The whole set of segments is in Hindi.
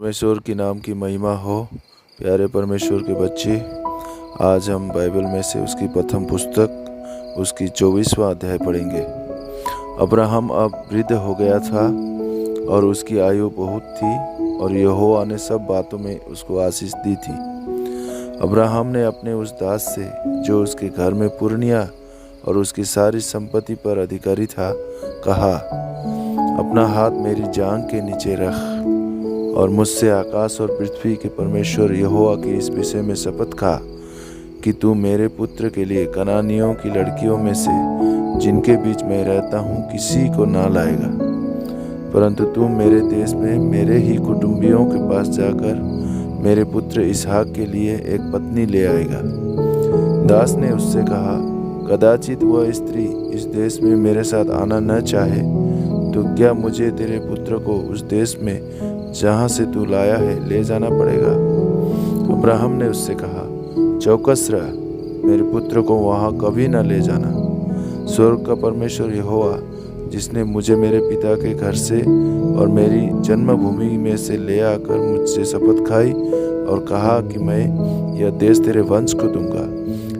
परमेश्वर के नाम की महिमा हो। प्यारे परमेश्वर के बच्चे, आज हम बाइबल में से उसकी प्रथम पुस्तक उसकी 24वां अध्याय पढ़ेंगे। अब्राहम अब वृद्ध हो गया था और उसकी आयु बहुत थी और यहोवा ने सब बातों में उसको आशीष दी थी। अब्राहम ने अपने उस दास से जो उसके घर में पुरनिया और उसकी सारी संपत्ति पर अधिकारी था कहा, अपना हाथ मेरी जांघ के नीचे रख और मुझसे आकाश और पृथ्वी के परमेश्वर यहोवा के इस विषय में शपथ खा कि तू मेरे पुत्र के लिए कनानियों की लड़कियों में से जिनके बीच मैं रहता हूँ किसी को ना लाएगा, परंतु तू मेरे देश में मेरे ही कुटुंबियों के पास जाकर मेरे पुत्र इसहाक के लिए एक पत्नी ले आएगा। दास ने उससे कहा, कदाचित वह स्त्री इस देश में मेरे साथ आना न चाहे तो क्या मुझे तेरे पुत्र को उस देश में जहाँ से तू लाया है ले जाना पड़ेगा? अब्राहम ने उससे कहा, चौकस रह, मेरे पुत्र को वहाँ कभी न ले जाना। स्वर्ग का परमेश्वर यहोवा जिसने मुझे मेरे पिता के घर से और मेरी जन्मभूमि में से ले आकर मुझसे शपथ खाई और कहा कि मैं यह देश तेरे वंश को दूंगा,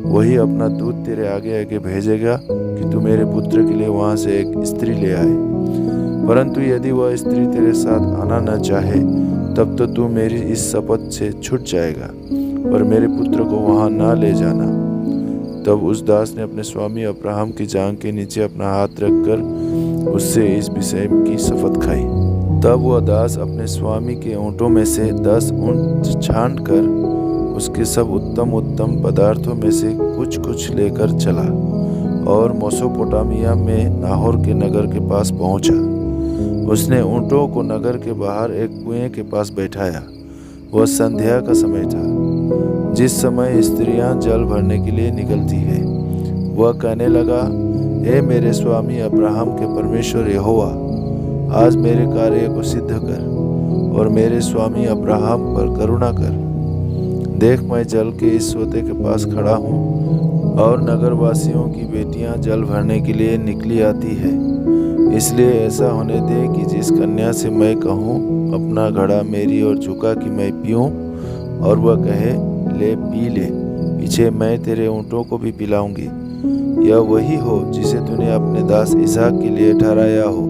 वही अपना दूत तेरे आगे आगे भेजेगा कि तू मेरे पुत्र के लिए वहाँ से एक स्त्री ले आए। परंतु यदि वह स्त्री तेरे साथ आना न चाहे तब तो तू मेरी इस शपथ से छूट जाएगा, पर मेरे पुत्र को वहाँ न ले जाना। तब उस दास ने अपने स्वामी अब्राहम की जांघ के नीचे अपना हाथ रखकर उससे इस विषय की शपथ खाई। तब वह दास अपने स्वामी के ऊँटों में से 10 ऊँट छांट कर उसके सब उत्तम उत्तम पदार्थों में से कुछ कुछ लेकर चला और मेसोपोटामिया में नाहोर के नगर के पास पहुंचा। उसने ऊँटों को नगर के बाहर एक कुएं के पास बैठाया। वह संध्या का समय था, जिस समय स्त्रियां जल भरने के लिए निकलती है। वह कहने लगा, हे मेरे स्वामी अब्राहम के परमेश्वर यहोवा, आज मेरे कार्य को सिद्ध कर और मेरे स्वामी अब्राहम पर करुणा कर। देख, मैं जल के इस सोते के पास खड़ा हूँ और नगरवासियों की बेटियां जल भरने के लिए निकली आती है। इसलिए ऐसा होने दे कि जिस कन्या से मैं कहूँ अपना घड़ा मेरी ओर झुका कि मैं पीऊँ, और वह कहे ले पी ले, पीछे मैं तेरे ऊँटों को भी पिलाऊंगी, यह वही हो जिसे तूने अपने दास इसहाक के लिए ठहराया हो।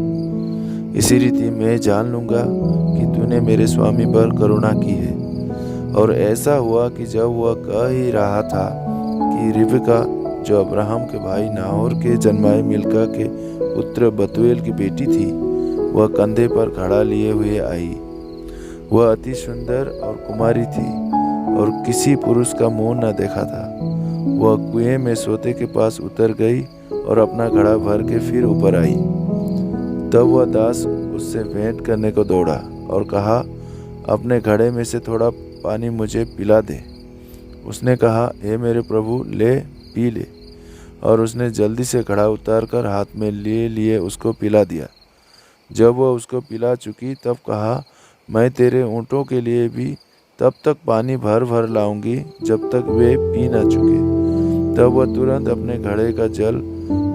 इसी रीति मैं जान लूँगा कि तूने मेरे स्वामी पर करुणा की है। और ऐसा हुआ कि जब वह कह ही रहा था कि रिबका जो अब्राहम के भाई नाहोर के जन्माए मिल्का के पुत्र बतूएल की बेटी थी, वह कंधे पर घड़ा लिए हुए आई। वह अति सुंदर और कुमारी थी और किसी पुरुष का मुंह न देखा था। वह कुएं में सोते के पास उतर गई और अपना घड़ा भर के फिर ऊपर आई। तब वह दास उससे भेंट करने को दौड़ा और कहा, अपने घड़े में से थोड़ा पानी मुझे पिला दे। उसने कहा, हे मेरे प्रभु, ले पी ले। और उसने जल्दी से घड़ा उतारकर हाथ में लिए उसको पिला दिया। जब वह उसको पिला चुकी तब कहा, मैं तेरे ऊँटों के लिए भी तब तक पानी भर भर लाऊंगी जब तक वे पी न चुके। तब वह तुरंत अपने घड़े का जल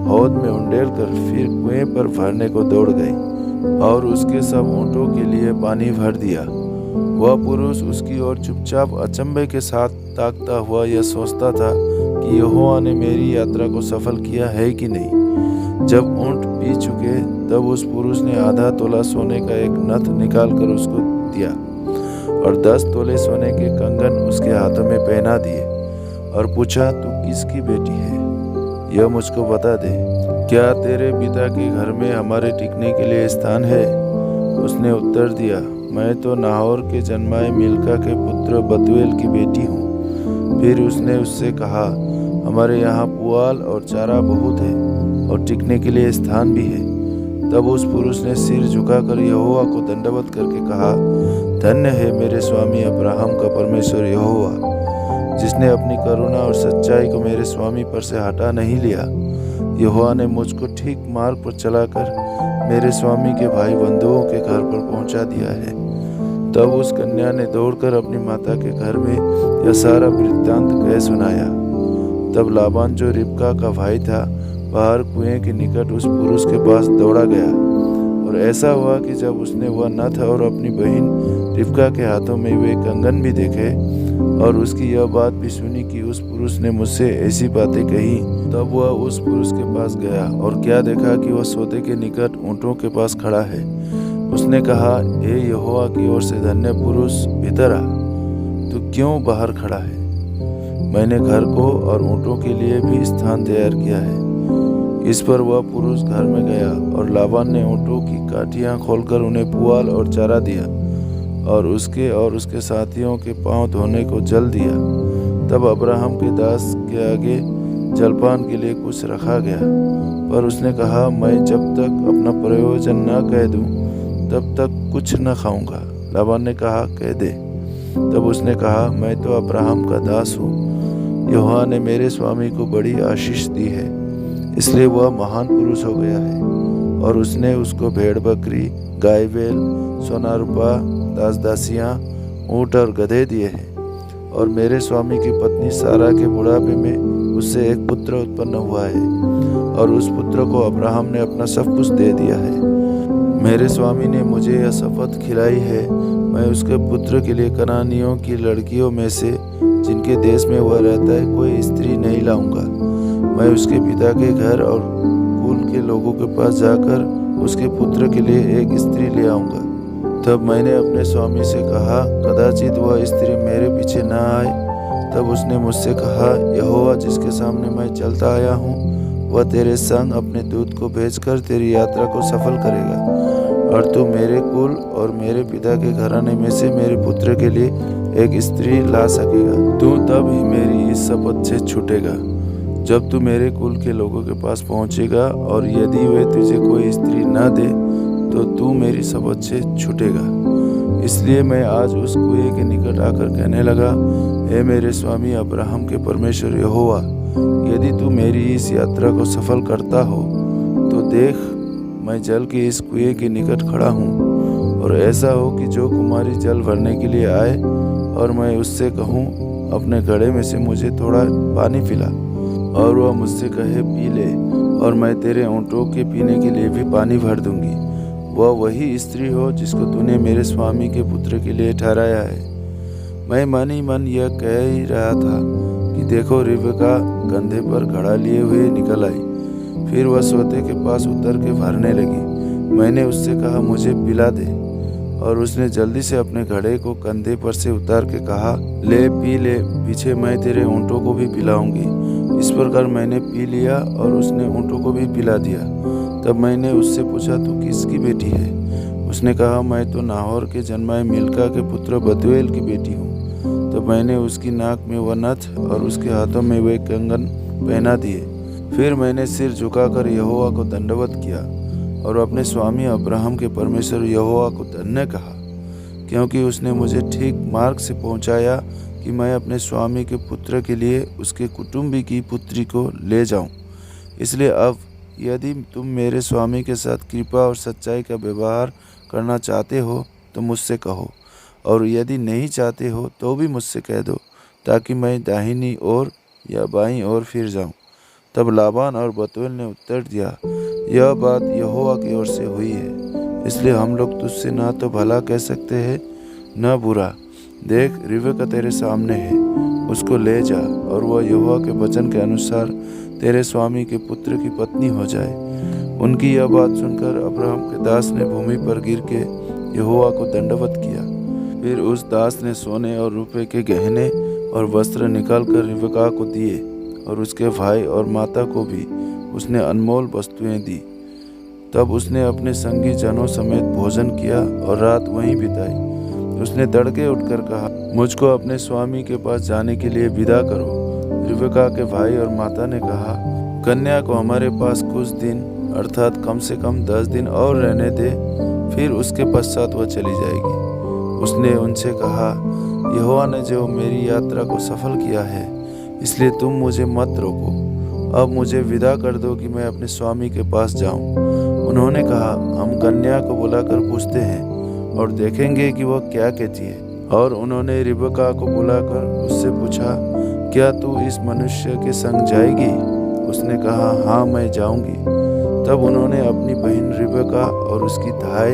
हौद में उंडेल कर फिर कुएं पर भरने को दौड़ गई और उसके सब ऊँटों के लिए पानी भर दिया। वह पुरुष उसकी ओर चुपचाप अचंभे के साथ ताकता हुआ यह सोचता था कि यहोवा ने मेरी यात्रा को सफल किया है कि नहीं। जब ऊँट पी चुके तब उस पुरुष ने आधा तोला सोने का एक नथ निकालकर उसको दिया और 10 तोले सोने के कंगन उसके हाथों में पहना दिए और पूछा, तू किसकी बेटी है? यह मुझको बता दे। क्या तेरे पिता के घर में हमारे टिकने के लिए स्थान है? उसने उत्तर दिया, मैं तो नाहोर के जन्माए मिल्का के पुत्र बतूएल की बेटी हूँ। फिर उसने उससे कहा, हमारे यहाँ पुआल और चारा बहुत है और टिकने के लिए स्थान भी है। तब उस पुरुष ने सिर झुकाकर यहोवा को दंडवत करके कहा, धन्य है मेरे स्वामी अब्राहम का परमेश्वर यहोवा, जिसने अपनी करुणा और सच्चाई को मेरे स्वामी पर से हटा नहीं लिया। यहोवा ने मुझको ठीक मार्ग पर चलाकर मेरे स्वामी के भाई बंधुओं के घर पर पहुंचा दिया है। तब उस कन्या ने दौड़कर अपनी माता के घर में यह सारा वृत्तांत कह सुनाया। तब लाबान जो रिबका का भाई था बाहर कुएं के निकट उस पुरुष के पास दौड़ा गया और ऐसा हुआ कि जब उसने वह नथ और अपनी बहन रिबका के हाथों में वे कंगन भी देखे और उसकी यह बात भी सुनी कि उस पुरुष ने मुझसे ऐसी बातें कही। तब वह उस पुरुष के पास गया और क्या देखा कि वह सौदे के निकट ऊँटों के पास खड़ा है। उसने कहा, हे यहोवा की ओर से धन्य पुरुष, भीतर आ। तू क्यों बाहर खड़ा है? मैंने घर को और ऊँटों के लिए भी स्थान तैयार किया है। इस पर वह पुरुष घर में गया और लाबान ने ऊँटों की काठियाँ खोलकर उन्हें पुआल और चारा दिया और उसके साथियों के पाँव धोने को जल दिया। तब अब्राहम के दास के आगे जलपान के लिए कुछ रखा गया, पर उसने कहा, मैं जब तक अपना प्रयोजन न कह दूं तब तक कुछ न खाऊंगा। लाबान ने कहा, कह दे। तब उसने कहा, मैं तो अब्राहम का दास हूँ। यहोवा ने मेरे स्वामी को बड़ी आशीष दी है, इसलिए वह महान पुरुष हो गया है। और उसने उसको भेड़ बकरी, गाय बैल, सोना रुपा, दास दासियाँ, ऊँट और गधे दिए हैं। और मेरे स्वामी की पत्नी सारा के बुढ़ापे में उससे एक पुत्र उत्पन्न हुआ है और उस पुत्र को अब्राहम ने अपना सब कुछ दे दिया है। मेरे स्वामी ने मुझे यह शपथ खिलाई है, मैं उसके पुत्र के लिए कनानियों की लड़कियों में से जिनके देश में वह रहता है कोई स्त्री नहीं लाऊंगा। मैं उसके पिता के घर और कुल के लोगों के पास जाकर उसके पुत्र के लिए एक स्त्री ले आऊंगा। तब मैंने अपने स्वामी से कहा, कदाचित वह स्त्री मेरे पीछे न आए। तब उसने मुझसे कहा, यहोवा जिसके सामने मैं चलता आया हूँ वह तेरे संग अपने दूत को भेजकर तेरी यात्रा को सफल करेगा और तू मेरे कुल और मेरे पिता के घराने में से मेरे पुत्र के लिए एक स्त्री ला सकेगा। तू तब ही मेरी इस शपथ से छूटेगा जब तू मेरे कुल के लोगों के पास पहुंचेगा, और यदि वे तुझे कोई स्त्री न दे तो तू मेरी शपथ से छूटेगा। इसलिए मैं आज उस कुएं के निकट आकर कहने लगा, हे मेरे स्वामी अब्राहम के परमेश्वर यहोवा, यदि तू मेरी इस यात्रा को सफल करता हो तो देख, मैं जल के इस कुएं के निकट खड़ा हूँ, और ऐसा हो कि जो कुमारी जल भरने के लिए आए और मैं उससे कहूँ, अपने घड़े में से मुझे थोड़ा पानी पिला, और वह मुझसे कहे, पी ले, और मैं तेरे ऊँटों के पीने के लिए भी पानी भर दूंगी, वह वही स्त्री हो जिसको तूने मेरे स्वामी के पुत्र के लिए ठहराया है। मैं मन ही मन यह कह ही रहा था कि देखो, रिबका कंधे पर घड़ा लिए हुए निकल आई। फिर वह सोते के पास उतर के भरने लगी। मैंने उससे कहा, मुझे पिला दे, और उसने जल्दी से अपने घड़े को कंधे पर से उतार के कहा, ले पी ले, पीछे मैं तेरे ऊँटों को भी पिलाऊंगी। इस प्रकार मैंने पी लिया और उसने ऊँटों को भी पिला दिया। तब मैंने उससे पूछा, तू किसकी बेटी है? उसने कहा, मैं तो नाहोर के जन्माए मिल्का के पुत्र बतूएल की बेटी हूँ। तब मैंने उसकी नाक में वह नथ और उसके हाथों में वे कंगन पहना दिए। फिर मैंने सिर झुकाकर यहोवा को दंडवत किया और अपने स्वामी अब्राहम के परमेश्वर यहोवा को धन्य कहा, क्योंकि उसने मुझे ठीक मार्ग से पहुँचाया कि मैं अपने स्वामी के पुत्र के लिए उसके कुटुंबी की पुत्री को ले जाऊं। इसलिए अब यदि तुम मेरे स्वामी के साथ कृपा और सच्चाई का व्यवहार करना चाहते हो तो मुझसे कहो, और यदि नहीं चाहते हो तो भी मुझसे कह दो, ताकि मैं दाहिनी ओर या बाईं ओर फिर जाऊं। तब लाबान और बतूएल ने उत्तर दिया, यह बात यहोवा की ओर से हुई है, इसलिए हम लोग तुझसे ना तो भला कह सकते हैं न बुरा। देख, रिबका तेरे सामने है, उसको ले जा, और वह यहोवा के वचन के अनुसार तेरे स्वामी के पुत्र की पत्नी हो जाए। उनकी यह बात सुनकर अब्राहम के दास ने भूमि पर गिर के यहोवा को दंडवत किया। फिर उस दास ने सोने और रुपये के गहने और वस्त्र निकालकर रिबका को दिए, और उसके भाई और माता को भी उसने अनमोल वस्तुएं दी। तब उसने अपने संगी जनों समेत भोजन किया और रात वहीं बिताई। उसने तड़के उठकर कहा, मुझको अपने स्वामी के पास जाने के लिए विदा करो। रिबका के भाई और माता ने कहा, कन्या को हमारे पास कुछ दिन अर्थात कम से कम 10 दिन और रहने दे, फिर उसके पश्चात वह चली जाएगी। उसने उनसे कहा, यहोवा ने जो मेरी यात्रा को सफल किया है, इसलिए तुम मुझे मत रोको। अब मुझे विदा कर दो कि मैं अपने स्वामी के पास जाऊं। उन्होंने कहा, हम कन्या को बुलाकर पूछते हैं और देखेंगे कि वह क्या कहती है। और उन्होंने रिबका को बुलाकर उससे पूछा, क्या तू इस मनुष्य के संग जाएगी? उसने कहा, हाँ, मैं जाऊंगी। तब उन्होंने अपनी बहन रिबका और उसकी दाई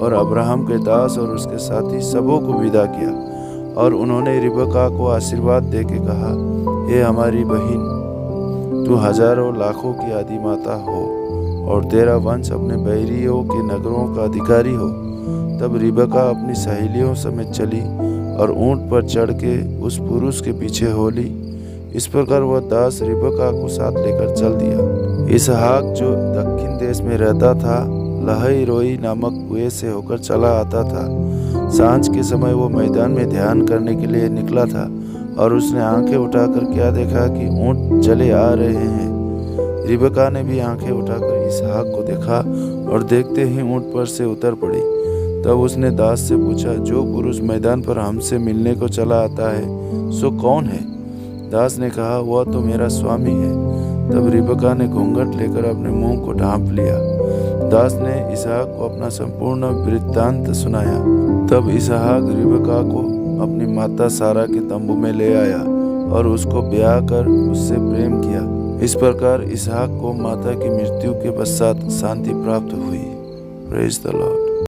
और अब्राहम के दास और उसके साथी सबों को विदा किया। और उन्होंने रिबका को आशीर्वाद देके कहा, हे हमारी बहन, तू हजारों लाखों की आदि माता हो और तेरा वंश अपने बैरियों के नगरों का अधिकारी हो। तब रिबका अपनी सहेलियों समेत चली और ऊंट पर चढ़ के उस पुरुष के पीछे हो ली। इस प्रकार वह दास रिबका को साथ लेकर चल दिया। इसहाक जो दक्षिण देश में रहता था, लहई रोई नामक कुएं से होकर चला आता था। सांझ के समय वो मैदान में ध्यान करने के लिए निकला था और उसने आंखें उठाकर क्या देखा कि ऊंट चले आ रहे हैं। रिबका ने भी आंखें उठाकर इसहाक को देखा और देखते ही ऊंट पर से उतर पड़ी। तब उसने दास से पूछा, जो पुरुष मैदान पर हमसे मिलने को चला आता है सो कौन है? दास ने कहा, वह तो मेरा स्वामी है। तब रिबका ने घूंघट लेकर अपने मुंह को ढांप लिया। दास ने इसहाक को अपना संपूर्ण वृत्तांत सुनाया। तब इसहाक रिबका को अपनी माता सारा के तंबू में ले आया और उसको ब्याह कर उससे प्रेम किया। इस प्रकार इसहाक को माता की मृत्यु के पश्चात शांति प्राप्त हुई। Praise the Lord.